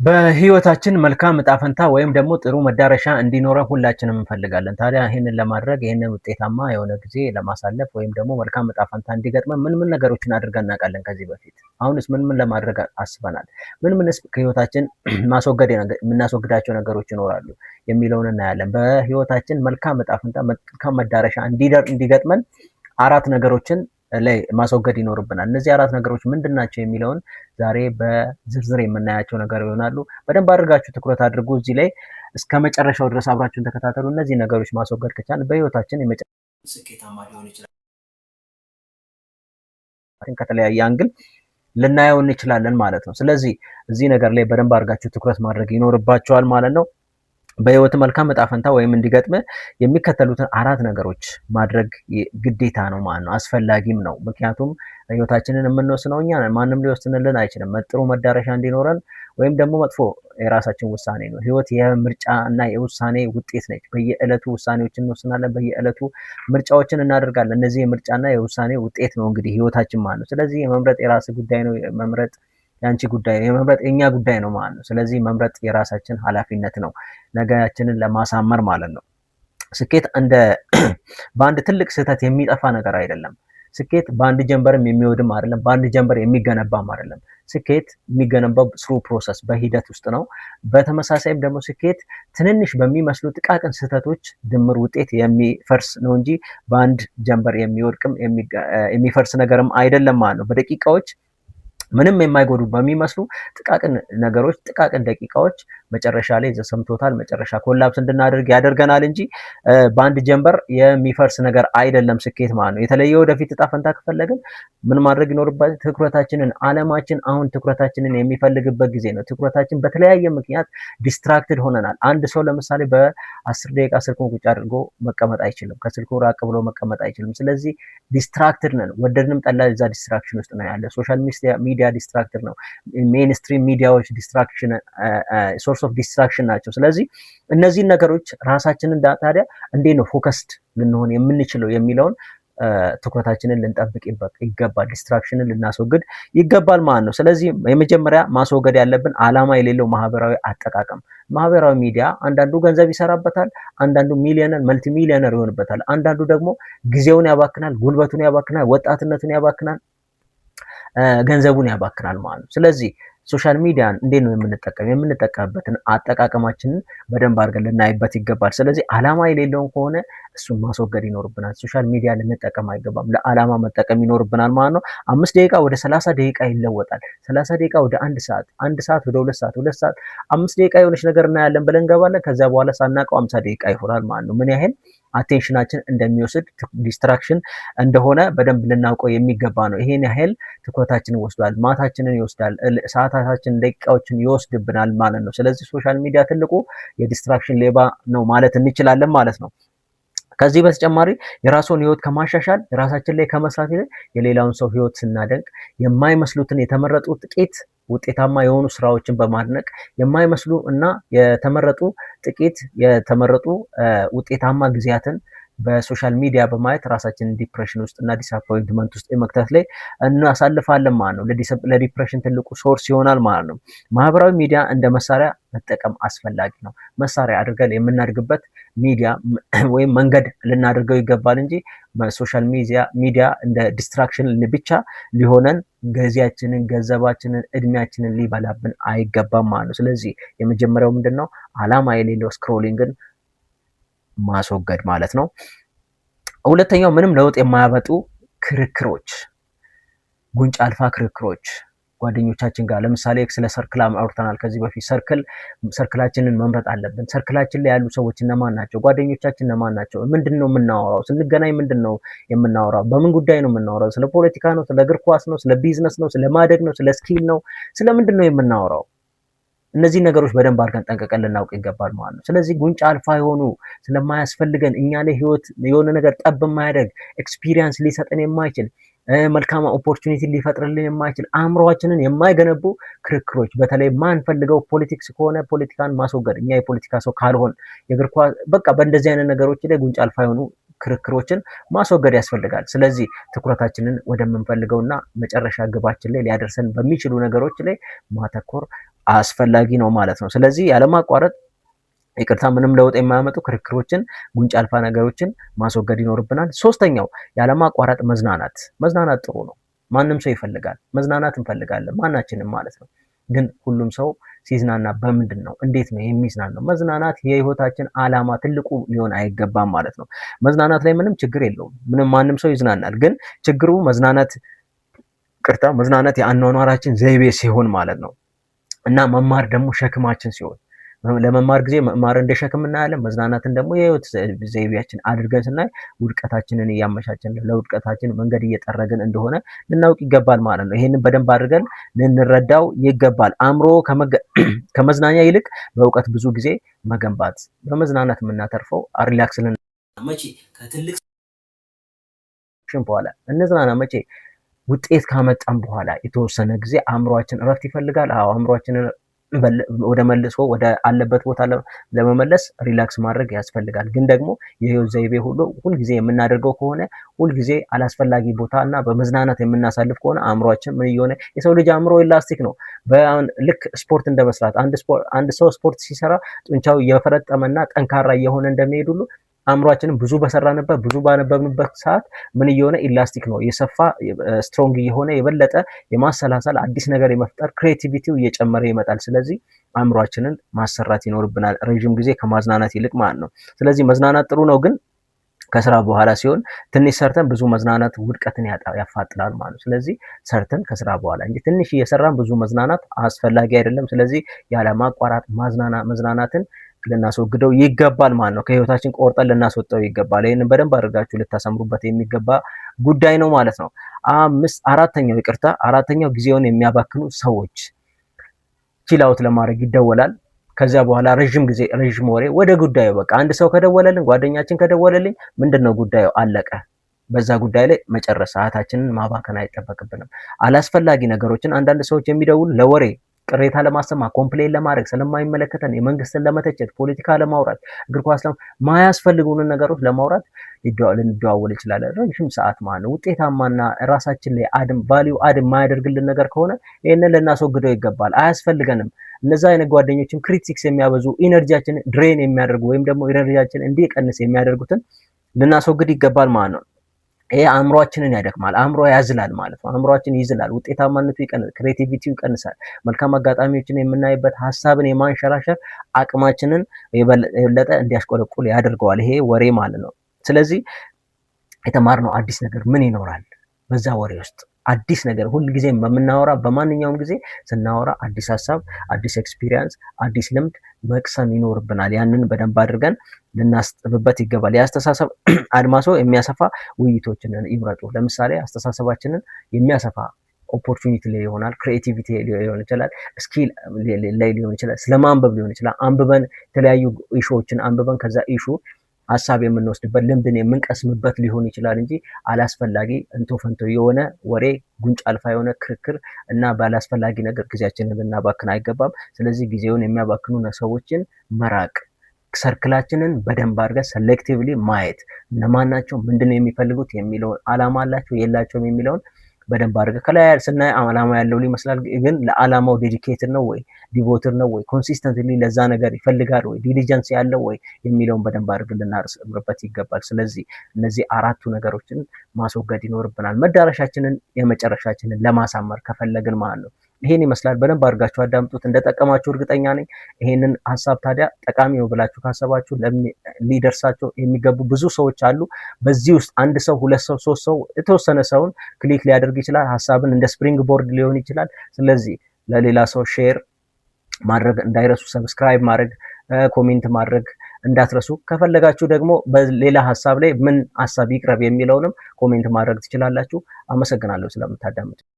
በህይወታችን መልካም ዕጣ ፈንታ ወይም ደግሞ ጥሩ መዳረሻ እንዲኖረን ሁላችንም እንፈልጋለን። ታዲያ ይህንን ለማድረግ ይህንን ውጤታማ የሆነ ጊዜ ለማሳለፍ ወይም ደግሞ መልካም ዕጣ ፈንታ እንዲገጥመን ምን ነገሮችን አድርገን እናውቃለን ከዚህ በፊት? አሁንስ ምን ለማድረግ አስበናል? ምንስ ከህይወታችን የምናስወግዳቸው ነገሮች ይኖራሉ የሚለውን እናያለን። በህይወታችን መልካም ዕጣ ፈንታ መልካም መዳረሻ እንዲገጥመን አራት ነገሮችን ላይ ማስወገድ ይኖርብናል። እነዚህ አራት ነገሮች ምንድናቸው የሚለውን ዛሬ በዝርዝር የምናያቸው ነገር ይሆናሉ። በደንብ አድርጋችሁ ትኩረት አድርጉ። እዚህ ላይ እስከ መጨረሻው ድረስ አብራችሁን ተከታተሉ። እነዚህ ነገሮች ማስወገድ ከቻልን በህይወታችን ስኬታማ ሊሆን ይችላል። ከተለያየ አንግል ልናየው እንችላለን ማለት ነው። ስለዚህ እዚህ ነገር ላይ በደንብ አድርጋችሁ ትኩረት ማድረግ ይኖርባችኋል ማለት ነው። በህይወት መልካም ዕጣ ፈንታ ወይም እንዲገጥም የሚከተሉትን አራት ነገሮች ማድረግ ግዴታ ነው ማለት ነው። አስፈላጊም ነው። ምክንያቱም ህይወታችንን የምንወስነው እኛ ነን። ማንም ሊወስንልን አይችልም። ጥሩ መዳረሻ እንዲኖረን ወይም ደግሞ መጥፎ የራሳችን ውሳኔ ነው። ህይወት የምርጫ እና የውሳኔ ውጤት ነች። በየዕለቱ ውሳኔዎችን እንወስናለን። በየዕለቱ ምርጫዎችን እናደርጋለን። እነዚህ የምርጫና የውሳኔ ውጤት ነው እንግዲህ ህይወታችን ማለት ነው። ስለዚህ የመምረጥ የራስ ጉዳይ ነው። መምረጥ ያንቺ ጉዳይ ነው። የመምረጥ የኛ ጉዳይ ነው ማለት ነው። ስለዚህ መምረጥ የራሳችን ኃላፊነት ነው፣ ነገያችንን ለማሳመር ማለት ነው። ስኬት እንደ በአንድ ትልቅ ስህተት የሚጠፋ ነገር አይደለም። ስኬት በአንድ ጀንበርም የሚወድም አይደለም፣ በአንድ ጀንበር የሚገነባም አይደለም። ስኬት የሚገነባው ስሩ ፕሮሰስ በሂደት ውስጥ ነው። በተመሳሳይም ደግሞ ስኬት ትንንሽ በሚመስሉ ጥቃቅን ስህተቶች ድምር ውጤት የሚፈርስ ነው እንጂ በአንድ ጀንበር የሚወድቅም የሚፈርስ ነገርም አይደለም ማለት ነው። በደቂቃዎች ምንም የማይጎዱ በሚመስሉ ጥቃቅን ነገሮች ጥቃቅን ደቂቃዎች መጨረሻ ላይ ዘሰምቶታል መጨረሻ ኮላፕስ እንድናደርግ ያደርገናል እንጂ በአንድ ጀንበር የሚፈርስ ነገር አይደለም ስኬት ማለት ነው። የተለየ ወደፊት ዕጣ ፈንታ ከፈለግን ምን ማድረግ ይኖርባል? ትኩረታችንን ዓለማችን አሁን ትኩረታችንን የሚፈልግበት ጊዜ ነው። ትኩረታችን በተለያየ ምክንያት ዲስትራክትድ ሆነናል። አንድ ሰው ለምሳሌ በ10 ደቂቃ ስልኩን ቁጭ አድርጎ መቀመጥ አይችልም። ከስልኩ ራቅ ብሎ መቀመጥ አይችልም። ስለዚህ ዲስትራክትድ ነን። ወደድንም ጠላ እዛ ዲስትራክሽን ውስጥ ነው ያለ። ሶሻል ሚዲያ ዲስትራክተር ነው። ሜንስትሪም ሚዲያዎች ዲስትራክሽን ሶርስ ኦፍ ዲስትራክሽን ናቸው። ስለዚህ እነዚህን ነገሮች ራሳችንን ታዲያ እንዴት ነው ፎከስድ ልንሆን የምንችለው የሚለውን ትኩረታችንን ልንጠብቅ ይገባል። ዲስትራክሽንን ልናስወግድ ይገባል ማለት ነው። ስለዚህ የመጀመሪያ ማስወገድ ያለብን ዓላማ የሌለው ማህበራዊ አጠቃቀም። ማህበራዊ ሚዲያ አንዳንዱ ገንዘብ ይሰራበታል፣ አንዳንዱ ሚሊዮነር መልቲ ሚሊዮነር ይሆንበታል፣ አንዳንዱ ደግሞ ጊዜውን ያባክናል፣ ጉልበቱን ያባክናል፣ ወጣትነቱን ያባክናል፣ ገንዘቡን ያባክናል ማለት ነው። ስለዚህ ሶሻል ሚዲያን እንዴት ነው የምንጠቀምበትን አጠቃቀማችንን በደንብ አድርገን ልናይበት ይገባል። ስለዚህ ዓላማ የሌለውን ከሆነ እሱን ማስወገድ ይኖርብናል። ሶሻል ሚዲያ ልንጠቀም አይገባም፣ ለዓላማ መጠቀም ይኖርብናል ማለት ነው። 5 ደቂቃ ወደ 30 ደቂቃ ይለወጣል። 30 ደቂቃ ወደ 1 ሰዓት፣ 1 ሰዓት ወደ 2 ሰዓት፣ 2 ሰዓት 5 ደቂቃ የሆነች ነገር እናያለን ብለን እንገባለን። ከዛ በኋላ ሳናውቀው 50 ደቂቃ ይሆናል ማለት ነው። ምን ያህል አቴንሽናችን እንደሚወስድ ዲስትራክሽን እንደሆነ በደንብ ልናውቀው የሚገባ ነው። ይሄን ያህል ትኩረታችንን ይወስዳል፣ ማታችንን ይወስዳል፣ ሰዓታችን ደቂቃዎችን ይወስድብናል ማለት ነው። ስለዚህ ሶሻል ሚዲያ ትልቁ የዲስትራክሽን ሌባ ነው ማለት እንችላለን ማለት ነው። ከዚህ በተጨማሪ የራስዎን ህይወት ከማሻሻል የራሳችን ላይ ከመስራት ይልቅ የሌላውን ሰው ህይወት ስናደንቅ የማይመስሉትን የተመረጡ ጥቂት ውጤታማ የሆኑ ስራዎችን በማድነቅ የማይመስሉ እና የተመረጡ ውጤታማ ጊዜያትን በሶሻል ሚዲያ በማየት ራሳችንን ዲፕሬሽን ውስጥ እና ዲስአፖይንትመንት ውስጥ የመክተት ላይ እናሳልፋለን ማለት ነው። ለዲፕሬሽን ትልቁ ሶርስ ይሆናል ማለት ነው። ማህበራዊ ሚዲያ እንደ መሳሪያ መጠቀም አስፈላጊ ነው። መሳሪያ አድርገን የምናድግበት ሚዲያ ወይም መንገድ ልናደርገው ይገባል እንጂ በሶሻል ሚዲያ እንደ ዲስትራክሽን ብቻ ሊሆነን ጊዜያችንን፣ ገንዘባችንን፣ እድሜያችንን ሊበላብን አይገባም ማለት ነው። ስለዚህ የመጀመሪያው ምንድነው? ዓላማ የሌለው ስክሮሊንግን ማስወገድ ማለት ነው። ሁለተኛው ምንም ለውጥ የማያመጡ ክርክሮች፣ ጉንጭ አልፋ ክርክሮች ጓደኞቻችን ጋር ለምሳሌ ስለ ሰርክል አውርተናል ከዚህ በፊት። ሰርክላችንን መምረጥ አለብን። ሰርክላችን ላይ ያሉ ሰዎች እነማን ናቸው? ጓደኞቻችን እነማን ናቸው? ምንድነው የምናወራው? ስንገናኝ ምንድነው የምናወራው? በምን ጉዳይ ነው የምናወራው? ስለ ፖለቲካ ነው? ስለ እግር ኳስ ነው? ስለ ቢዝነስ ነው? ስለ ማደግ ነው? ስለ ስኪል ነው? ስለምንድን ነው የምናወራው? እነዚህ ነገሮች በደንብ አድርገን ጠንቀቀን ልናውቅ ይገባል ማለት ነው። ስለዚህ ጉንጭ አልፋ የሆኑ ስለማያስፈልገን እኛ ላይ ህይወት የሆነ ነገር ጠብ የማያደርግ ኤክስፒሪየንስ ሊሰጠን የማይችል መልካም ኦፖርቹኒቲ ሊፈጥርልን የማይችል አእምሮአችንን የማይገነቡ ክርክሮች፣ በተለይ ማንፈልገው ፖለቲክስ ከሆነ ፖለቲካን ማስወገድ፣ እኛ የፖለቲካ ሰው ካልሆን የእግር ኳስ በቃ በእንደዚህ አይነት ነገሮች ላይ ጉንጭ አልፋ የሆኑ ክርክሮችን ማስወገድ ያስፈልጋል። ስለዚህ ትኩረታችንን ወደምንፈልገውና መጨረሻ ግባችን ላይ ሊያደርሰን በሚችሉ ነገሮች ላይ ማተኮር አስፈላጊ ነው ማለት ነው። ስለዚህ ያለማቋረጥ ይቅርታ ምንም ለውጥ የማያመጡ ክርክሮችን፣ ጉንጭ አልፋ ነገሮችን ማስወገድ ይኖርብናል። ሶስተኛው ያለማቋረጥ መዝናናት። መዝናናት ጥሩ ነው። ማንም ሰው ይፈልጋል። መዝናናት እንፈልጋለን ማናችንም ማለት ነው። ግን ሁሉም ሰው ሲዝናና በምንድን ነው? እንዴት ነው የሚዝናናው? መዝናናት የህይወታችን አላማ ትልቁ ሊሆን አይገባም ማለት ነው። መዝናናት ላይ ምንም ችግር የለውም። ማንም ሰው ይዝናናል። ግን ችግሩ መዝናናት የአኗኗራችን ዘይቤ ሲሆን ማለት ነው እና መማር ደግሞ ሸክማችን ሲሆን ለመማር ጊዜ መማር እንደ ሸክም እናያለን። መዝናናትን ደግሞ የህይወት ዘይቤያችን አድርገን ስናይ ውድቀታችንን እያመቻችን ለውድቀታችን መንገድ እየጠረግን እንደሆነ ልናውቅ ይገባል ማለት ነው። ይሄንን በደንብ አድርገን ልንረዳው ይገባል። አእምሮ ከመዝናኛ ይልቅ በእውቀት ብዙ ጊዜ መገንባት። በመዝናናት የምናተርፈው ሪላክስ መቼ ከትልቅ በኋላ እንዝናና መቼ ውጤት ካመጣን በኋላ የተወሰነ ጊዜ አእምሯችን እረፍት ይፈልጋል። አእምሯችንን ወደ መልሶ ወደ አለበት ቦታ ለመመለስ ሪላክስ ማድረግ ያስፈልጋል። ግን ደግሞ የህይወት ዘይቤ ሁልጊዜ የምናደርገው ከሆነ ሁልጊዜ አላስፈላጊ ቦታ እና በመዝናናት የምናሳልፍ ከሆነ አእምሯችን ምን እየሆነ የሰው ልጅ አእምሮ ኤላስቲክ ነው። ልክ ስፖርት እንደመስራት አንድ ሰው ስፖርት ሲሰራ ጡንቻው እየፈረጠመና ጠንካራ እየሆነ እንደሚሄድ ሁሉ አእምሯችንን ብዙ በሰራንበት ብዙ ባነበብንበት ሰዓት ምን እየሆነ ኢላስቲክ ነው እየሰፋ ስትሮንግ እየሆነ የበለጠ የማሰላሰል አዲስ ነገር የመፍጠር ክሬቲቪቲው እየጨመረ ይመጣል። ስለዚህ አእምሯችንን ማሰራት ይኖርብናል ረዥም ጊዜ ከማዝናናት ይልቅ ማለት ነው። ስለዚህ መዝናናት ጥሩ ነው፣ ግን ከስራ በኋላ ሲሆን ትንሽ ሰርተን ብዙ መዝናናት ውድቀትን ያፋጥናል ማለት ነው። ስለዚህ ሰርተን ከስራ በኋላ እንጂ ትንሽ እየሰራን ብዙ መዝናናት አስፈላጊ አይደለም። ስለዚህ ያለማቋረጥ መዝናናትን ልናስወግደው ይገባል ማለት ነው። ከህይወታችን ቆርጠን ልናስወጣው ይገባል። ይህንን በደንብ አድርጋችሁ ልታሰምሩበት የሚገባ ጉዳይ ነው ማለት ነው። አራተኛው ጊዜውን የሚያባክኑ ሰዎች። ቺላውት ለማድረግ ይደወላል። ከዚያ በኋላ ረዥም ወሬ ወደ ጉዳዩ በቃ አንድ ሰው ከደወለልን ጓደኛችን ከደወለልኝ ምንድነው ጉዳዩ? አለቀ። በዛ ጉዳይ ላይ መጨረስ፣ ሰዓታችንን ማባከን አይጠበቅብንም። አላስፈላጊ ነገሮችን አንዳንድ ሰዎች የሚደውሉ ለወሬ ቅሬታ ለማሰማ ኮምፕሌን ለማድረግ ስለማይመለከተን የመንግስትን ለመተቸት ፖለቲካ ለማውራት እግር ኳስ ማያስፈልጉንን ነገሮች ለማውራት ልንደዋወል ይችላል። ረጅም ሰዓት ማለት ነው። ውጤታማና ራሳችን ላይ ቫልዩ የማያደርግልን ነገር ከሆነ ይህንን ልናስወግደው ይገባል። አያስፈልገንም። እነዛ አይነት ጓደኞችም ክሪቲክስ የሚያበዙ ኢነርጂያችን ድሬን የሚያደርጉ ወይም ደግሞ ኢነርጂያችን እንዲቀንስ የሚያደርጉትን ልናስወግድ ይገባል ማለት ነው። ይሄ አእምሯችንን ያደክማል። አእምሮ ያዝላል ማለት ነው። አእምሯችን ይዝላል፣ ውጤታማነቱ ይቀንሳል፣ ክሬቲቪቲው ይቀንሳል። መልካም አጋጣሚዎችን የምናይበት ሀሳብን የማንሸራሸር አቅማችንን የበለጠ እንዲያሽቆለቁል ያደርገዋል። ይሄ ወሬ ማለት ነው። ስለዚህ የተማርነው አዲስ ነገር ምን ይኖራል በዛ ወሬ ውስጥ? አዲስ ነገር ሁልጊዜም በማንኛውም ጊዜ ስናወራ አዲስ ሀሳብ፣ አዲስ ኤክስፒሪየንስ፣ አዲስ ልምድ መቅሰም ይኖርብናል። ያንን በደንብ አድርገን ልናስጥብበት ይገባል። የአስተሳሰብ አድማሶ የሚያሰፋ ውይይቶችን ይምረጡ። ለምሳሌ አስተሳሰባችንን የሚያሰፋ ኦፖርቹኒቲ ላይ ይሆናል፣ ክሬቲቪቲ ሊሆን ይችላል፣ ስኪል ላይ ሊሆን ይችላል፣ ስለማንበብ ሊሆን ይችላል። አንብበን የተለያዩ ኢሹዎችን አንብበን ከዛ ኢሹ ሀሳብ የምንወስድበት ልምድን የምንቀስምበት ሊሆን ይችላል እንጂ አላስፈላጊ እንቶ ፈንቶ የሆነ ወሬ፣ ጉንጭ አልፋ የሆነ ክርክር እና ባላስፈላጊ ነገር ጊዜያችንን ልናባክን አይገባም። ስለዚህ ጊዜውን የሚያባክኑ ሰዎችን መራቅ፣ ሰርክላችንን በደንብ አድርገን ሴሌክቲቭሊ ማየት፣ እነማን ናቸው፣ ምንድነው የሚፈልጉት የሚለውን አላማ አላቸው የላቸውም የሚለውን በደንብ አድርገን ከላይ ስናይ አላማ ያለው ይመስላል፣ ግን ለአላማው ዴዲኬትድ ነው ወይ ዲቮትድ ነው ወይ ኮንሲስተንትሊ ለዛ ነገር ይፈልጋል ወይ ዲሊጀንስ ያለው ወይ የሚለውን በደንብ አድርገን ልናስምርበት ይገባል። ስለዚህ እነዚህ አራቱ ነገሮችን ማስወገድ ይኖርብናል መዳረሻችንን የመጨረሻችንን ለማሳመር ከፈለግን ማለት ነው። ይሄን ይመስላል። በደንብ አድርጋችሁ አዳምጡት። እንደጠቀማችሁ እርግጠኛ ነኝ። ይሄንን ሀሳብ ታዲያ ጠቃሚ ነው ብላችሁ ካሰባችሁ ሊደርሳቸው የሚገቡ ብዙ ሰዎች አሉ። በዚህ ውስጥ አንድ ሰው፣ ሁለት ሰው፣ ሶስት ሰው የተወሰነ ሰውን ክሊክ ሊያደርግ ይችላል። ሀሳብን እንደ ስፕሪንግ ቦርድ ሊሆን ይችላል። ስለዚህ ለሌላ ሰው ሼር ማድረግ እንዳይረሱ፣ ሰብስክራይብ ማድረግ፣ ኮሜንት ማድረግ እንዳትረሱ። ከፈለጋችሁ ደግሞ በሌላ ሀሳብ ላይ ምን ሀሳብ ይቅረብ የሚለውንም ኮሜንት ማድረግ ትችላላችሁ። አመሰግናለሁ ስለምታዳምጡ።